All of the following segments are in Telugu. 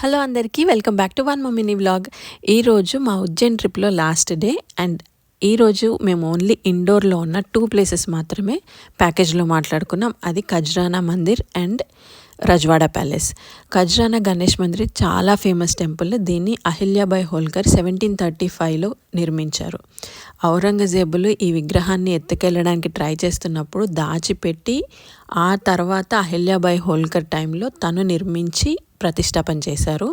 హలో అందరికీ వెల్కమ్ బ్యాక్ టు వన్ మమ్మీని వ్లాగ్. ఈరోజు మా ఉజ్జయిన్ ట్రిప్లో లాస్ట్ డే అండ్ ఈరోజు మేము ఓన్లీ ఇండోర్లో ఉన్న 2 ప్లేసెస్ మాత్రమే ప్యాకేజ్లో మాట్లాడుకున్నాం. అది ఖజ్రానా మందిర్ అండ్ రజ్వాడా ప్యాలెస్. ఖజ్రానా గణేష్ మందిర్ చాలా ఫేమస్ టెంపుల్. దీన్ని అహిల్యాబాయ్ హోల్కర్ 1735లో నిర్మించారు. ఔరంగజేబులు ఈ విగ్రహాన్ని ఎత్తుకెళ్ళడానికి ట్రై చేస్తున్నప్పుడు దాచిపెట్టి ఆ తర్వాత అహిల్యాబాయ్ హోల్కర్ టైంలో తను నిర్మించి ప్రతిష్టాపన చేశారు.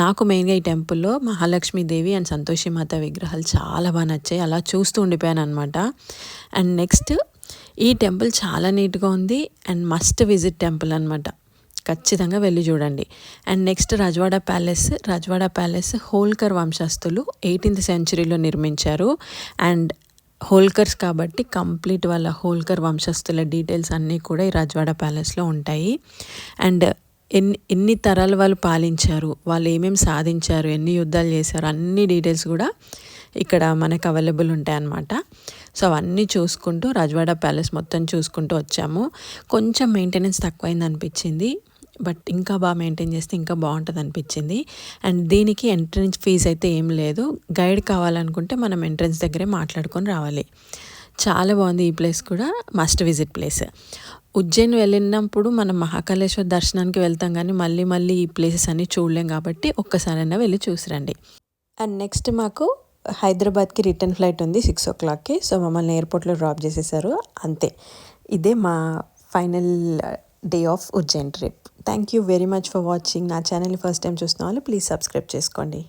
నాకు మెయిన్గా ఈ టెంపుల్లో మహాలక్ష్మీదేవి అండ్ సంతోషిమాత విగ్రహాలు చాలా బాగా నచ్చాయి. అలా చూస్తూ ఉండిపోయాను అనమాట. అండ్ నెక్స్ట్ ఈ టెంపుల్ చాలా నీట్గా ఉంది అండ్ మస్ట్ విజిట్ టెంపుల్ అనమాట. ఖచ్చితంగా వెళ్ళి చూడండి. And next Rajwada palace Holkar వంశస్థులు 18th సెంచరీలో నిర్మించారు. అండ్ హోల్కర్స్ కాబట్టి కంప్లీట్ వాళ్ళ హోల్కర్ వంశస్థుల డీటెయిల్స్ అన్నీ కూడా ఈ రజ్వాడా ప్యాలెస్లో ఉంటాయి. అండ్ ఎన్ని తరాలు వాళ్ళు పాలించారు, వాళ్ళు ఏమేమి సాధించారు, ఎన్ని యుద్ధాలు చేశారు, అన్ని డీటెయిల్స్ కూడా ఇక్కడ మనకు అవైలబుల్ ఉంటాయన్నమాట. సో అవన్నీ చూసుకుంటూ రజ్వాడా ప్యాలెస్ మొత్తం చూసుకుంటూ వచ్చాము. కొంచెం మెయింటెనెన్స్ తక్కువైంది అనిపించింది, బట్ ఇంకా బాగా మెయింటైన్ చేస్తే ఇంకా బాగుంటుంది అనిపించింది. అండ్ దీనికి ఎంట్రన్స్ ఫీజు అయితే ఏం లేదు. గైడ్ కావాలనుకుంటే మనం ఎంట్రన్స్ దగ్గరే మాట్లాడుకొని రావాలి. చాలా బాగుంది. ఈ ప్లేస్ కూడా మస్ట్ విజిట్ ప్లేస్. ఉజ్జయిన్ వెళ్ళినప్పుడు మనం మహాకాళేశ్వర దర్శనానికి వెళ్తాం, కానీ మళ్ళీ ఈ ప్లేసెస్ అన్నీ చూడలేం కాబట్టి ఒక్కసారైనా వెళ్ళి చూసిరండి. అండ్ నెక్స్ట్ మాకు హైదరాబాద్కి రిటర్న్ ఫ్లైట్ ఉంది 6 o'clockకి. సో మమ్మల్ని ఎయిర్పోర్ట్లో డ్రాప్ చేసేసారు. అంతే, ఇదే మా final day of Ujjain trip. Thank you very much for watching. నా ఛానల్ని ఫస్ట్ టైం చూస్తున్న వాళ్ళు ప్లీజ్ సబ్స్క్రైబ్ చేసుకోండి.